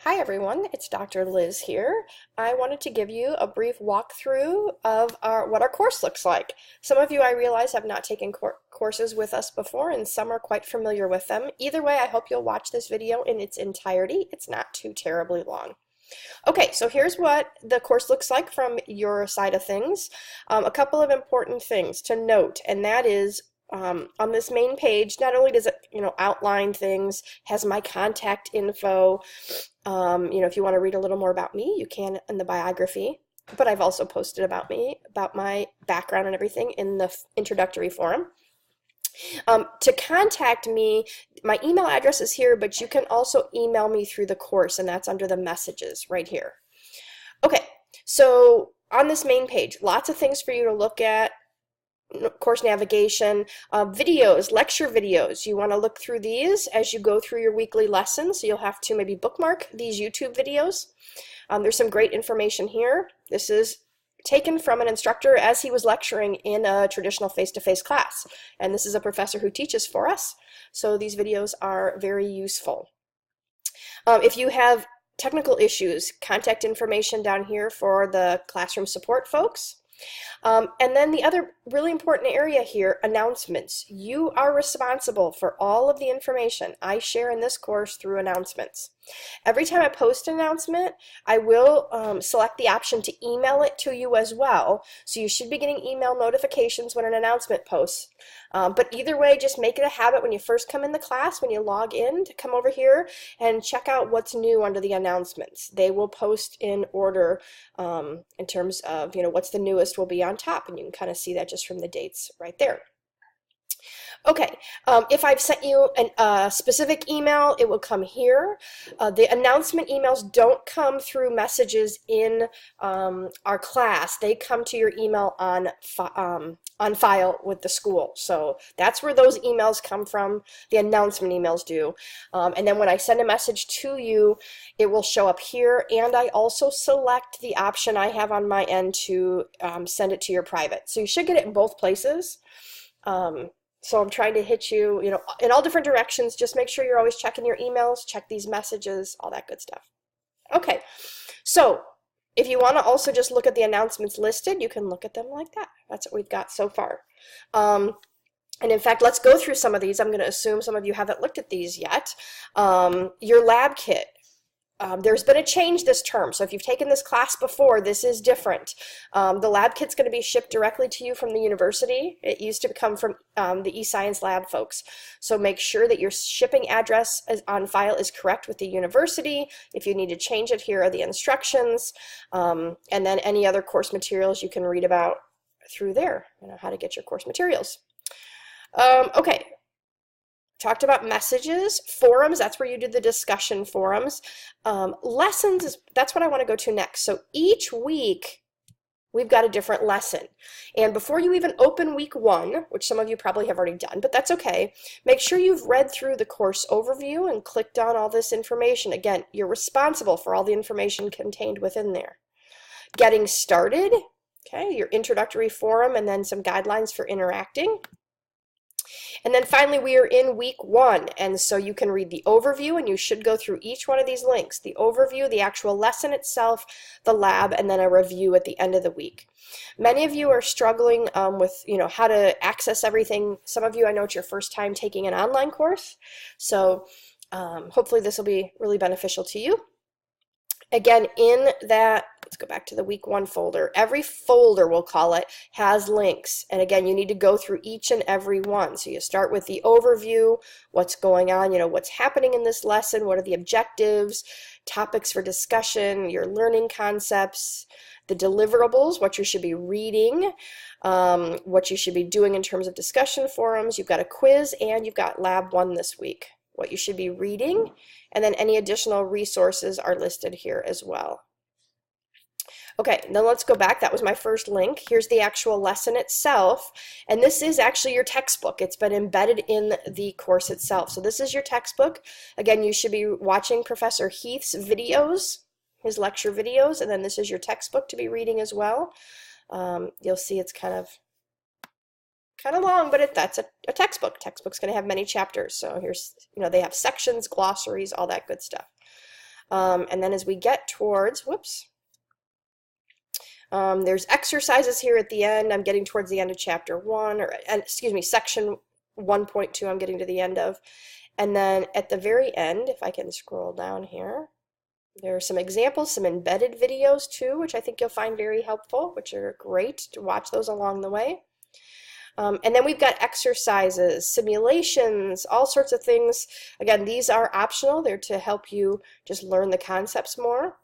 Hi everyone, it's Dr. Liz here. I wanted to give you a brief walkthrough of what our course looks like. Some of you, I realize, have not taken courses with us before, and some are quite familiar with them. Either way, I hope you'll watch this video in its entirety. It's not too terribly long. Okay, so here's what the course looks like from your side of things. A couple of important things to note, and that is on this main page, not only does it, outline things, has my contact info. If you want to read a little more about me, you can in the biography. But I've also posted about me, about my background and everything in the introductory forum. To contact me, my email address is here, but you can also email me through the course, and that's under the messages right here. Okay, so on this main page, lots of things for you to look at. Course navigation, videos, lecture videos. You want to look through these as you go through your weekly lessons. So you'll have to maybe bookmark these YouTube videos. There's some great information here. This is taken from an instructor as he was lecturing in a traditional face-to-face class. And this is a professor who teaches for us. So these videos are very useful. If you have technical issues, contact information down here for the classroom support folks. And then the other really important area here, announcements. You are responsible for all of the information I share in this course through announcements. Every time I post an announcement, I will select the option to email it to you as well. So you should be getting email notifications when an announcement posts. But either way, just make it a habit when you first come in the class, when you log in, to come over here and check out what's new under the announcements. They will post in order in terms of, what's the newest will be on top, and you can kind of see that just from the dates right there. Okay, if I've sent you a specific email, it will come here. The announcement emails don't come through messages in our class. They come to your email on file with the school. So that's where those emails come from. The announcement emails do. And then when I send a message to you, it will show up here. And I also select the option I have on my end to send it to your private. So you should get it in both places. So I'm trying to hit you, in all different directions. Just make sure you're always checking your emails, check these messages, all that good stuff. Okay, so if you want to also just look at the announcements listed, you can look at them like that. That's what we've got so far. And in fact, let's go through some of these. I'm going to assume some of you haven't looked at these yet. Your lab kit. There's been a change this term, so if you've taken this class before, this is different. The lab kit's going to be shipped directly to you from the university. It used to come from the eScience lab folks. So make sure that your shipping address on file is correct with the university. If you need to change it, here are the instructions. And then any other course materials you can read about through there, how to get your course materials. Okay. Talked about messages, forums, that's where you do the discussion forums. Lessons, that's what I want to go to next. So each week, we've got a different lesson. And before you even open week 1, which some of you probably have already done, but that's okay, make sure you've read through the course overview and clicked on all this information. Again, you're responsible for all the information contained within there. Getting started, okay, your introductory forum, and then some guidelines for interacting. And then finally, we are in week 1, and so you can read the overview, and you should go through each one of these links. The overview, the actual lesson itself, the lab, and then a review at the end of the week. Many of you are struggling with, how to access everything. Some of you, I know it's your first time taking an online course, so hopefully this will be really beneficial to you. Again, in that, let's go back to the week 1 folder. Every folder, we'll call it, has links. And again, you need to go through each and every one. So you start with the overview, what's going on, what's happening in this lesson, what are the objectives, topics for discussion, your learning concepts, the deliverables, what you should be reading, what you should be doing in terms of discussion forums. You've got a quiz, and you've got lab 1 this week. What you should be reading, and then any additional resources are listed here as well. Okay, then let's go back. That was my first link. Here's the actual lesson itself, and this is actually your textbook. It's been embedded in the course itself. So this is your textbook. Again, you should be watching Professor Heath's videos, his lecture videos, and then this is your textbook to be reading as well. You'll see it's kind of long, but that's a textbook. Textbook's going to have many chapters. So here's, they have sections, glossaries, all that good stuff. And then as we get towards, whoops, there's exercises here at the end. I'm getting towards the end of chapter 1, or excuse me, section 1.2 I'm getting to the end of. And then at the very end, if I can scroll down here, there are some examples, some embedded videos too, which I think you'll find very helpful, which are great to watch those along the way. And then we've got exercises, simulations, all sorts of things. Again, these are optional. They're to help you just learn the concepts more.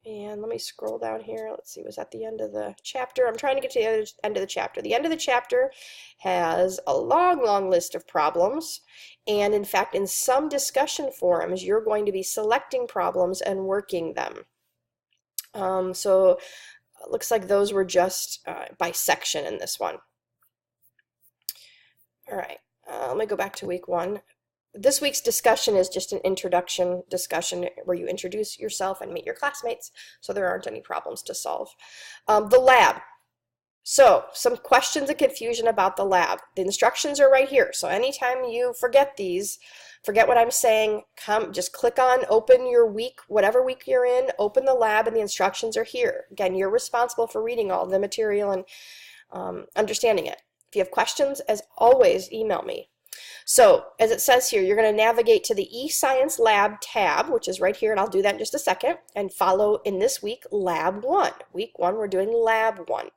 And let me scroll down here. Let's see, was that the end of the chapter? I'm trying to get to the end of the chapter. The end of the chapter has a long, long list of problems. And in fact, in some discussion forums, you're going to be selecting problems and working them. So it looks like those were just by section in this one. All right, let me go back to week 1. This week's discussion is just an introduction discussion where you introduce yourself and meet your classmates, so there aren't any problems to solve. The lab. So, some questions and confusion about the lab. The instructions are right here, so anytime you forget these, forget what I'm saying, just click on, open your week, whatever week you're in, open the lab, and the instructions are here. Again, you're responsible for reading all the material and understanding it. If you have questions, as always, email me. So, as it says here, you're going to navigate to the eScience Lab tab, which is right here, and I'll do that in just a second, and follow in this week Lab 1. Week 1, we're doing Lab 1.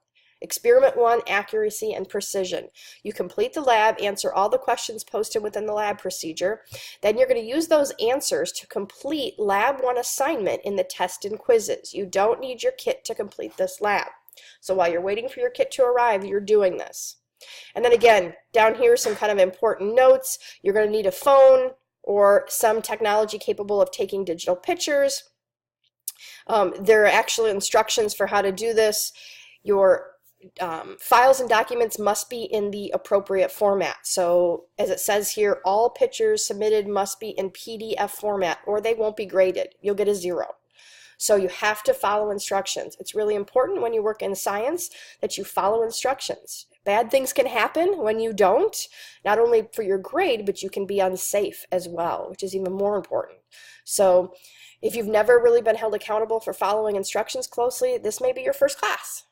Experiment 1, accuracy and precision. You complete the lab, answer all the questions posted within the lab procedure. Then you're going to use those answers to complete Lab 1 assignment in the test and quizzes. You don't need your kit to complete this lab. So while you're waiting for your kit to arrive, you're doing this. And then again, down here, some kind of important notes. You're going to need a phone or some technology capable of taking digital pictures. There are actually instructions for how to do this. Your files and documents must be in the appropriate format. So as it says here, all pictures submitted must be in PDF format or they won't be graded. You'll get a 0. So you have to follow instructions. It's really important when you work in science that you follow instructions. Bad things can happen when you don't, not only for your grade, but you can be unsafe as well, which is even more important. So if you've never really been held accountable for following instructions closely, this may be your first class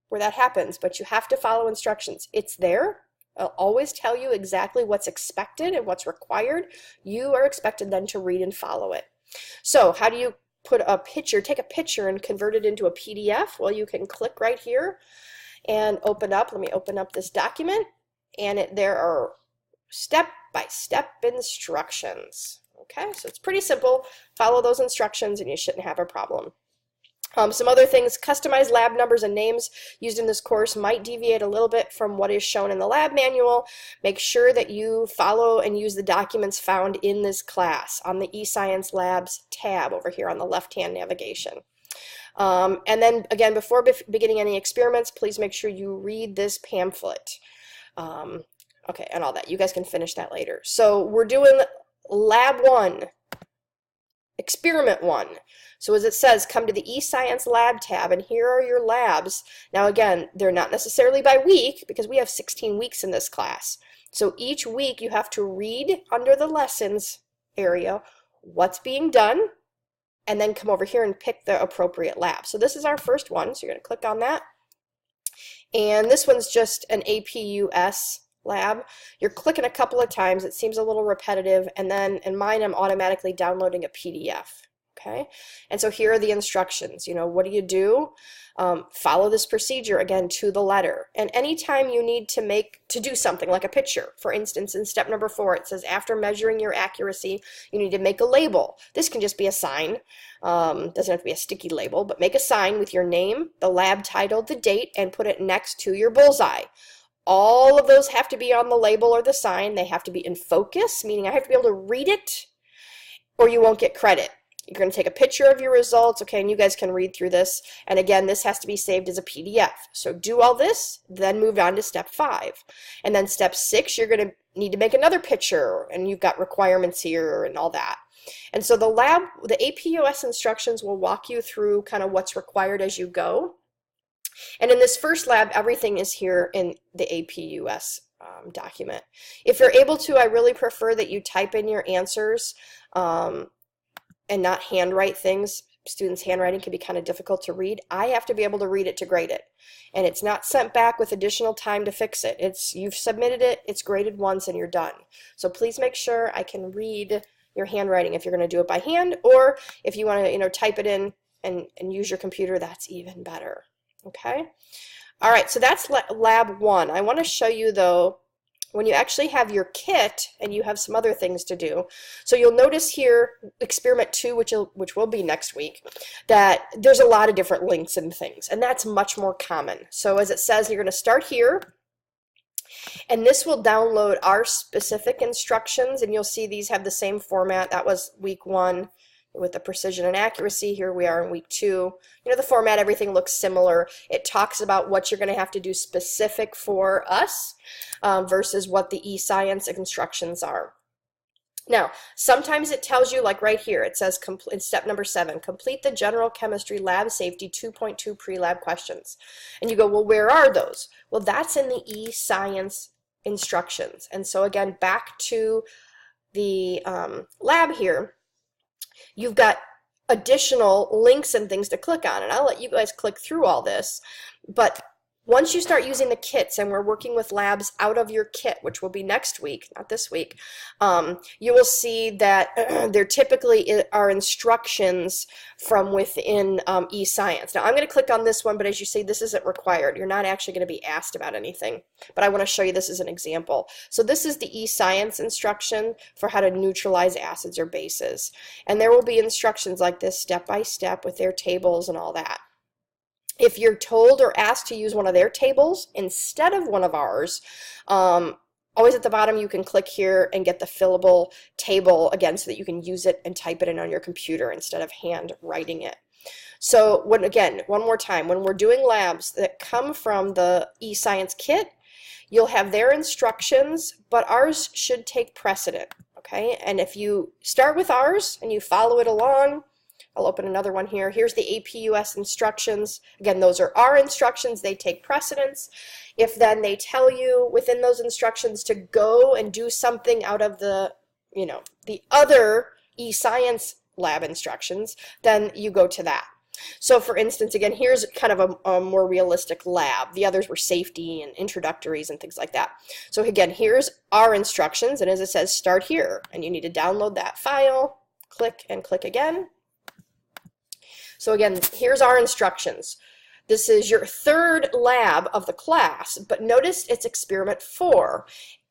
where that happens, but you have to follow instructions. It's there. I'll always tell you exactly what's expected and what's required. You are expected then to read and follow it. So how do you put a picture, take a picture and convert it into a PDF? Well, you can click right here and open up, let me open up this document, and there are step-by-step instructions. Okay, so it's pretty simple. Follow those instructions and you shouldn't have a problem. Some other things, customized lab numbers and names used in this course might deviate a little bit from what is shown in the lab manual. Make sure that you follow and use the documents found in this class on the eScience Labs tab over here on the left-hand navigation. And then again, before beginning any experiments, please make sure you read this pamphlet. Okay, and all that. You guys can finish that later. So we're doing Lab 1, Experiment 1. So as it says, come to the eScience Lab tab, and here are your labs. Now again, they're not necessarily by week, because we have 16 weeks in this class. So each week you have to read under the lessons area what's being done, and then come over here and pick the appropriate lab. So this is our first one, so you're going to click on that. And this one's just an APUS lab. You're clicking a couple of times, it seems a little repetitive, and then in mine I'm automatically downloading a PDF. Okay, and so here are the instructions. You know, what do you do? Follow this procedure again to the letter. And anytime you need to do something like a picture, for instance, in step number 4, it says after measuring your accuracy, you need to make a label. This can just be a sign. Doesn't have to be a sticky label, but make a sign with your name, the lab title, the date, and put it next to your bullseye. All of those have to be on the label or the sign. They have to be in focus, meaning I have to be able to read it or you won't get credit. You're going to take a picture of your results, okay, and you guys can read through this. And again, this has to be saved as a PDF. So do all this, then move on to step 5. And then step 6, you're going to need to make another picture, and you've got requirements here and all that. And so the APUS instructions will walk you through kind of what's required as you go. And in this first lab, everything is here in the APUS document. If you're able to, I really prefer that you type in your answers. and not handwrite things. Students' handwriting can be kind of difficult to read. I have to be able to read it to grade it. And it's not sent back with additional time to fix it. You've submitted it, it's graded once, and you're done. So please make sure I can read your handwriting if you're going to do it by hand, or if you want to, type it in and use your computer, that's even better. Okay? All right, so that's lab 1. I want to show you, though, when you actually have your kit and you have some other things to do. So you'll notice here, experiment 2, which will be next week, that there's a lot of different links and things, and that's much more common. So as it says, you're going to start here, and this will download our specific instructions, and you'll see these have the same format. That was week 1 with the precision and accuracy. Here we are in week 2. The format, everything looks similar. It talks about what you're going to have to do specific for us versus what the eScience instructions are. Now, sometimes it tells you, like right here, it says in step number 7, complete the General Chemistry Lab Safety 2.2 pre-lab questions. And you go, well, where are those? Well, that's in the eScience instructions. And so again, back to the lab here, you've got additional links and things to click on, and I'll let you guys click through all this. But once you start using the kits, and we're working with labs out of your kit, which will be next week, not this week, you will see that there typically are instructions from within eScience. Now, I'm going to click on this one, but as you see, this isn't required. You're not actually going to be asked about anything, but I want to show you this as an example. So this is the eScience instruction for how to neutralize acids or bases, and there will be instructions like this step by step with their tables and all that. If you're told or asked to use one of their tables instead of one of ours, always at the bottom you can click here and get the fillable table again so that you can use it and type it in on your computer instead of hand writing it. So again, one more time, when we're doing labs that come from the eScience kit, you'll have their instructions, but ours should take precedent, okay? And if you start with ours and you follow it along, I'll open another one here. Here's the APUS instructions. Again, those are our instructions. They take precedence. If then they tell you within those instructions to go and do something out of the, the other eScience lab instructions, then you go to that. So for instance, again, here's kind of a more realistic lab. The others were safety and introductories and things like that. So again, here's our instructions, and as it says, start here. And you need to download that file, click and click again. So again, here's our instructions. This is your third lab of the class, but notice it's experiment 4,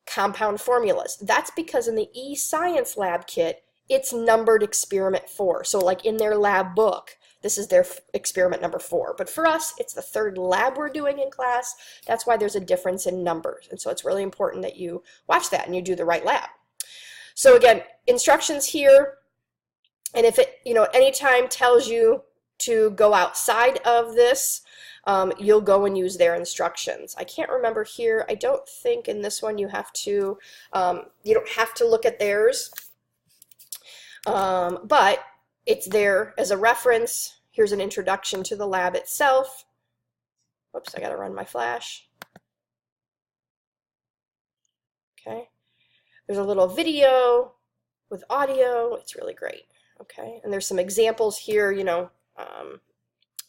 compound formulas. That's because in the eScience lab kit, it's numbered experiment 4. So like in their lab book, this is their experiment number 4. But for us, it's the third lab we're doing in class. That's why there's a difference in numbers. And so it's really important that you watch that and you do the right lab. So again, instructions here, and if it, anytime tells you to go outside of this, you'll go and use their instructions. I can't remember here. I don't think in this one you have to, you don't have to look at theirs, but it's there as a reference. Here's an introduction to the lab itself. Whoops, I got to run my flash. Okay. There's a little video with audio. It's really great. Okay. And there's some examples here,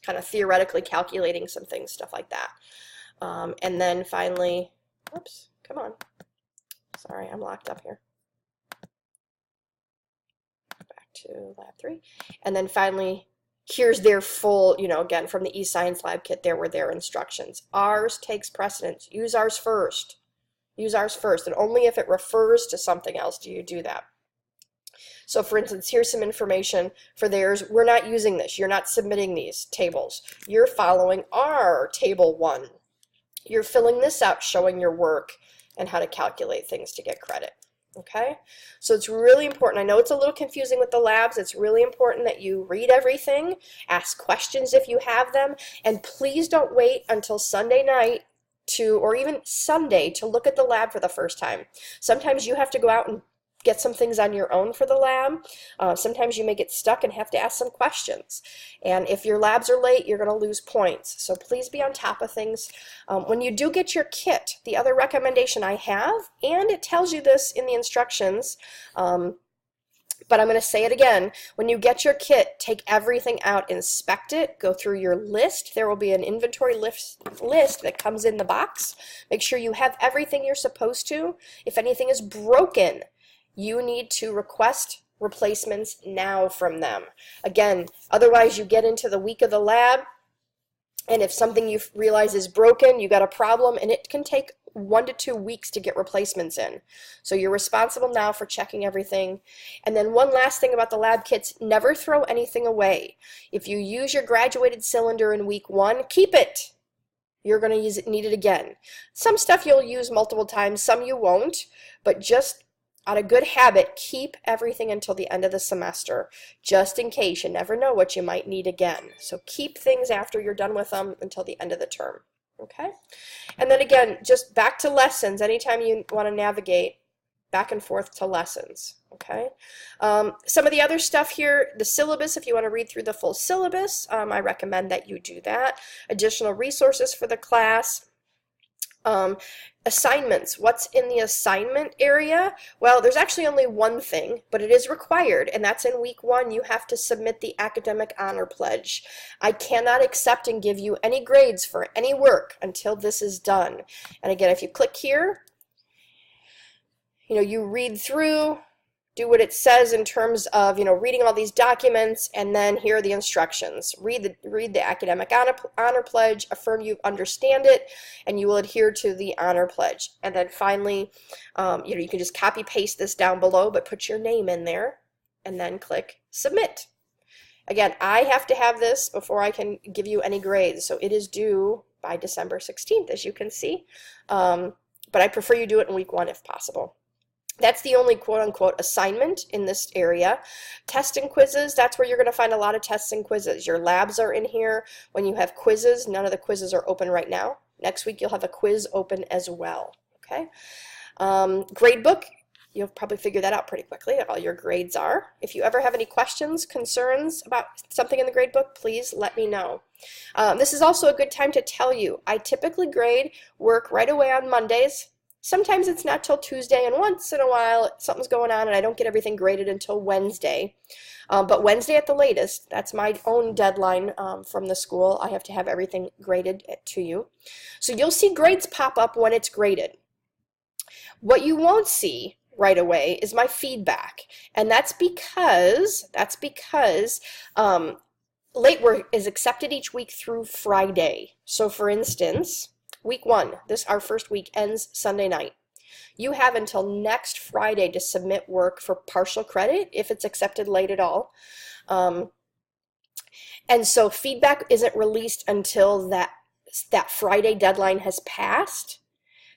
kind of theoretically calculating some things, stuff like that. And then finally, whoops, come on. Sorry, I'm locked up here. Back to lab 3. And then finally, here's their full, again, from the eScience lab kit, there were their instructions. Ours takes precedence. Use ours first. Use ours first. And only if it refers to something else do you do that. So for instance, here's some information for theirs. We're not using this. You're not submitting these tables. You're following our table 1. You're filling this out, showing your work and how to calculate things to get credit. Okay? So it's really important. I know it's a little confusing with the labs. It's really important that you read everything, ask questions if you have them, and please don't wait until Sunday night or even Sunday to look at the lab for the first time. Sometimes you have to go out and get some things on your own for the lab. Sometimes you may get stuck and have to ask some questions. And if your labs are late, you're going to lose points. So please be on top of things. When you do get your kit, the other recommendation I have, and it tells you this in the instructions, But I'm going to say it again. When you get your kit, take everything out, inspect it, go through your list. There will be an inventory list that comes in the box. Make sure you have everything you're supposed to. If anything is broken, you need to request replacements now from them. Again, otherwise you get into the week of the lab, and if something you realize is broken, you got a problem, and it can take 1 to 2 weeks to get replacements in. So you're responsible now for checking everything. And then one last thing about the lab kits, never throw anything away. If you use your graduated cylinder in week 1, keep it. You're going to need it again. Some stuff you'll use multiple times, some you won't, but just out of good habit, keep everything until the end of the semester, just in case. You never know what you might need again. So keep things after you're done with them until the end of the term. Okay? And then again, just back to lessons. Anytime you want to navigate, back and forth to lessons. Okay? Some of the other stuff here, the syllabus, if you want to read through the full syllabus, I recommend that you do that. Additional resources for the class. Assignments. What's in the assignment area? Well, there's actually only one thing, but it is required, and that's in week 1. You have to submit the academic honor pledge. I cannot accept and give you any grades for any work until this is done. And again, if you click here, you read through, do what it says in terms of, reading all these documents, and then here are the instructions. Read the academic honor pledge, affirm you understand it, and you will adhere to the honor pledge. And then finally, you can just copy paste this down below, but put your name in there, and then click submit. Again, I have to have this before I can give you any grades, so it is due by December 16th, as you can see. But I prefer you do it in week 1 if possible. That's the only quote-unquote assignment in this area. Tests and quizzes, that's where you're going to find a lot of tests and quizzes. Your labs are in here. When you have quizzes, none of the quizzes are open right now. Next week you'll have a quiz open as well. Okay. Gradebook, you'll probably figure that out pretty quickly. All your grades are. If you ever have any questions, concerns about something in the gradebook, please let me know. This is also a good time to tell you, I typically grade work right away on Mondays. Sometimes it's not till Tuesday, and once in a while something's going on and I don't get everything graded until Wednesday. But Wednesday at the latest, that's my own deadline from the school. I have to have everything graded to you. So you'll see grades pop up when it's graded. What you won't see right away is my feedback, and that's because late work is accepted each week through Friday. So for instance, week 1, our first week ends Sunday night. You have until next Friday to submit work for partial credit if it's accepted late at all. And so feedback isn't released until that Friday deadline has passed.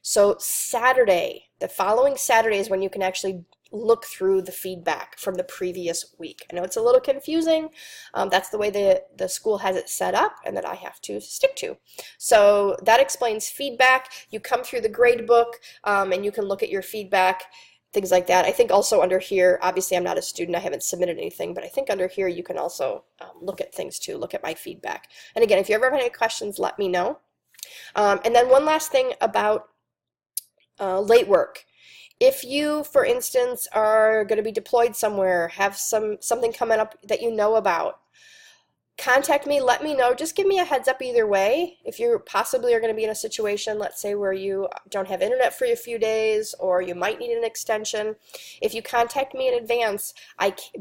So Saturday, the following Saturday is when you can actually look through the feedback from the previous week. I know it's a little confusing. That's the way the school has it set up and that I have to stick to. So that explains feedback. You come through the gradebook and you can look at your feedback, things like that. I think also under here, obviously I'm not a student, I haven't submitted anything, but I think under here you can also look at things too, look at my feedback. And again, if you ever have any questions, let me know. And then one last thing about late work. If you, for instance, are going to be deployed somewhere, have something coming up that you know about, contact me, let me know. Just give me a heads up either way. If you possibly are going to be in a situation, let's say, where you don't have internet for a few days or you might need an extension, if you contact me in advance,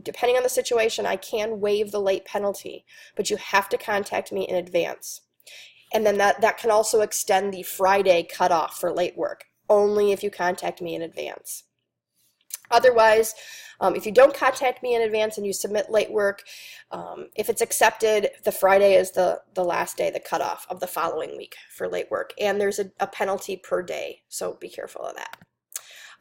depending on the situation, I can waive the late penalty, but you have to contact me in advance. And then that can also extend the Friday cutoff for late work, only if you contact me in advance. Otherwise, if you don't contact me in advance and you submit late work, if it's accepted, the Friday is the last day, the cutoff of the following week for late work. And there's a penalty per day, so be careful of that.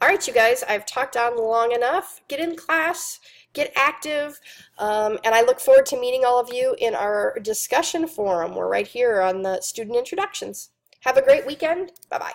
All right, you guys, I've talked on long enough. Get in class, get active, and I look forward to meeting all of you in our discussion forum. We're right here on the student introductions. Have a great weekend. Bye-bye.